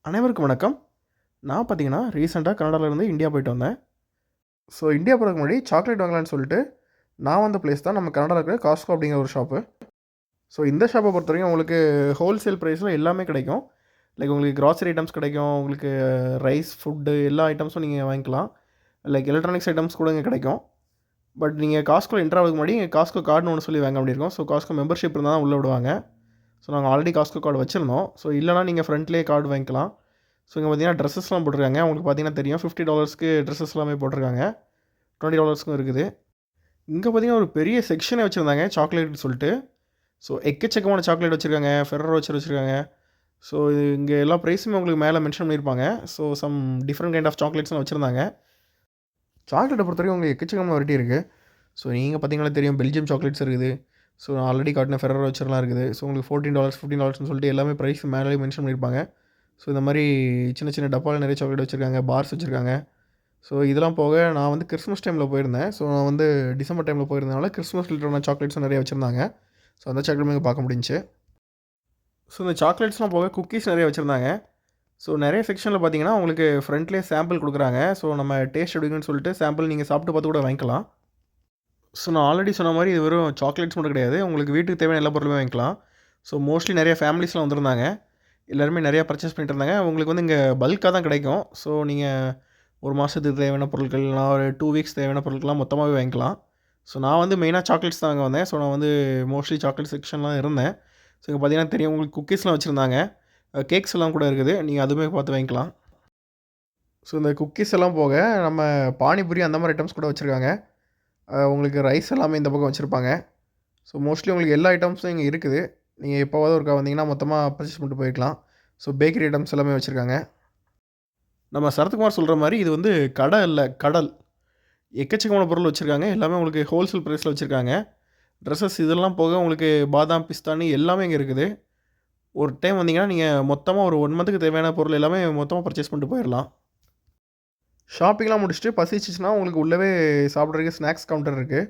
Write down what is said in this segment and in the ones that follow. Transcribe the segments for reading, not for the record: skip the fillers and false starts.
அனைவருக்கும் வணக்கம். நான் பார்த்தீங்கன்னா, ரீசென்ட்டா கனடாலேருந்து இந்தியா போயிட்டு வந்தேன். ஸோ இந்தியா போறதுக்கு முன்னாடி சாக்லேட் வாங்கலான்னு சொல்லிட்டு, நான் வந்த பிளேஸ் தான் நம்ம கனடால இருக்கிற காஸ்ட்கோ அப்படிங்கிற ஒரு ஷாப்பு. ஸோ இந்த ஷாப்பை பொறுத்தவரைக்கும் உங்களுக்கு ஹோல்சேல் ப்ரைஸில் எல்லாமே கிடைக்கும். லைக் உங்களுக்கு கிராசரி ஐட்டம்ஸ் கிடைக்கும், உங்களுக்கு ரைஸ், ஃபுட்டு எல்லா ஐட்டம்ஸும் நீங்கள் வாங்கிக்கலாம். லைக் எலக்ட்ரானிக்ஸ் ஐட்டம்ஸ் கூட இங்கே கிடைக்கும். பட் நீங்கள் காஸ்ட்கோல என்டர் ஆகிறதுக்கு முன்னாடி இங்கே காஸ்ட்கோ கார்டுன்னு ஒன்று சொல்லி வாங்க வேண்டியிருக்கும். ஸோ காஸ்ட்கோ மெம்பர்ஷிப் இருந்தால் தான் உள்ளே விடுவாங்க. ஸோ நாங்கள் ஆல்ரெடி காஸ்ட்கோ கார்டு வச்சுருந்தோம். ஸோ இல்லைனா நீங்கள் ஃப்ரண்ட்லேயே கார்டு வாங்கிக்கலாம். ஸோ இங்கே பார்த்தீங்கன்னா ட்ரெஸ்ஸஸ்லாம் போட்டிருக்காங்க. உங்களுக்கு பார்த்தீங்கன்னா தெரியும் $50க்கு ட்ரெஸ்ஸஸ் எல்லாமே போட்டிருக்காங்க. $20க்கும் இருக்குது. இங்கே பார்த்தீங்கன்னா ஒரு பெரிய செக்ஷனே வச்சுருந்தாங்க சாக்லேட்னு சொல்லிட்டு. ஸோ எக்கச்சக்கமான சாக்லேட் வச்சுருக்காங்க, ஃபெரரோ வச்சுருக்காங்க. ஸோ இங்கே எல்லா ப்ரைஸுமே உங்களுக்கு மேலே மென்ஷன் பண்ணியிருப்பாங்க. So some different kind of சாக்லேட்ஸ்லாம் வச்சுருந்தாங்க. சாக்லேட்டை பொறுத்தவரைக்கும் உங்களுக்கு எக்கச்சக்கமான வெரைட்டி இருக்குது. ஸோ நீங்கள் பார்த்தீங்கன்னா தெரியும் பெல்ஜியம் சாக்லேட்ஸ் இருக்குது. ஸோ ஆல்ரெடி காட்டின ஃபெரரோ வச்சர்லாம் இருக்குது. ஸோ உங்களுக்கு $14 $15ன்னு சொல்லிட்டு எல்லாமே ப்ரைஸ் மேலேயே மென்ஷன் பண்ணியிருப்பாங்க. ஸோ இந்த மாதிரி சின்ன சின்ன டப்பாவில் நிறைய சாக்லேட் வச்சுருக்காங்க, பார்ஸ் வச்சுருக்காங்க. ஸோ இதெல்லாம் போக நான் வந்து கிறிஸ்மஸ் டைமில் போயிருந்தேன். ஸோ நான் வந்து டிசம்பர் டைமில் போயிருந்தனால கிறிஸ்மஸ் ரிலேட்டடான சாக்லேட்ஸும் நிறைய வச்சுருந்தாங்க. ஸோ அந்த சாக்லேட் இங்கே பார்க்க முடிஞ்சுச்சு. ஸோ இந்த சாக்லேட்ஸ்லாம் போக குக்கீஸ் நிறைய வச்சுருந்தாங்க. ஸோ நிறைய செக்ஷனில் பார்த்தீங்கன்னா உங்களுக்கு ஃப்ரண்ட்லேயே சாம்பிள் கொடுக்குறாங்க. ஸோ நம்ம டேஸ்ட் எப்படின்னு சொல்லிட்டு சாம்பிள் நீங்கள் சாப்பிட்டு பார்த்து கூட வாங்கிக்கலாம். ஸோ நான் ஆல்ரெடி சொன்ன மாதிரி இது வெறும் சாக்லேட்ஸ் மட்டும் கிடையாது, உங்களுக்கு வீட்டுக்கு தேவையான எல்லா பொருளுமே வாங்கிக்கலாம். ஸோ மோஸ்ட்லி நிறைய ஃபேமிலிஸ்லாம் வந்திருந்தாங்க. எல்லாருமே நிறையா பர்ச்சேஸ் பண்ணிட்டு இருந்தாங்க. உங்களுக்கு வந்து இங்கே பல்காக தான் கிடைக்கும். ஸோ நீங்கள் ஒரு மாதத்துக்கு தேவையான பொருட்கள், நான் ஒரு 2 வீக்ஸ் தேவையான பொருட்கள்லாம் மொத்தமாகவே வாங்கிக்கலாம். ஸோ நான் வந்து மெயினாக சாக்லேட்ஸ் தான் வாங்க வந்தேன். ஸோ நான் வந்து மோஸ்ட்லி சாக்லேட் செக்ஷன்லாம் இருந்தேன். ஸோ இங்கே பார்த்தீங்கன்னா தெரியும் உங்களுக்கு குக்கீஸ்லாம் வச்சுருந்தாங்க. கேக்ஸ் எல்லாம் கூட இருக்குது. நீங்கள் அதுவுமே பார்த்து வாங்கிக்கலாம். ஸோ இந்த குக்கீஸ் எல்லாம் போக நம்ம பானிபூரி அந்த மாதிரி ஐட்டம்ஸ் கூட வச்சுருக்காங்க. உங்களுக்கு ரைஸ் எல்லாமே இந்த பக்கம் வச்சுருப்பாங்க. ஸோ மோஸ்ட்லி உங்களுக்கு எல்லா ஐட்டம்ஸும் இங்கே இருக்குது. நீங்கள் எப்போவாவது ஒருக்கா வந்தீங்கன்னா மொத்தமாக பர்ச்சேஸ் பண்ணிட்டு போய்க்கலாம். ஸோ பேக்கரி ஐட்டம்ஸ் எல்லாமே வச்சுருக்காங்க. நம்ம சரத்குமார் சொல்கிற மாதிரி இது வந்து கடை இல்லை, கடல். எக்கச்சக்கமான பொருள் வச்சுருக்காங்க. எல்லாமே உங்களுக்கு ஹோல்சேல் ப்ரைஸில் வச்சுருக்காங்க. ட்ரெஸ்ஸஸ் இதெல்லாம் போக உங்களுக்கு பாதாம், பிஸ்தானி எல்லாமே இங்கே இருக்குது. ஒரு டைம் வந்தீங்கன்னா நீங்கள் மொத்தமாக ஒரு 1 மந்த்துக்கு தேவையான பொருள் எல்லாமே மொத்தமாக பர்ச்சேஸ் பண்ணிட்டு போயிடலாம். ஷாப்பிங்லாம் முடிச்சுட்டு பசிச்சிச்சுன்னா உங்களுக்கு உள்ளவே சாப்பிட்றதுக்கு ஸ்நாக்ஸ் கவுண்டர் இருக்குது.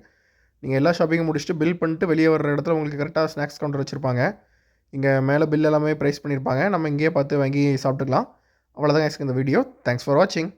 நீங்கள் எல்லா ஷாப்பிங்கும் முடிச்சுட்டு பில் பண்ணிட்டு வெளியே வர இடத்துல உங்களுக்கு கரெக்டாக ஸ்நாக்ஸ் கவுண்டர் வச்சுருப்பாங்க. இங்கே மேலே பில் எல்லாமே ப்ரைஸ் பண்ணியிருப்பாங்க. நம்ம இங்கேயே பார்த்து வாங்கி சாப்பிட்டுக்கலாம். அவ்வளோதான் இந்த வீடியோ. தேங்க்ஸ் ஃபார் வாட்சிங்.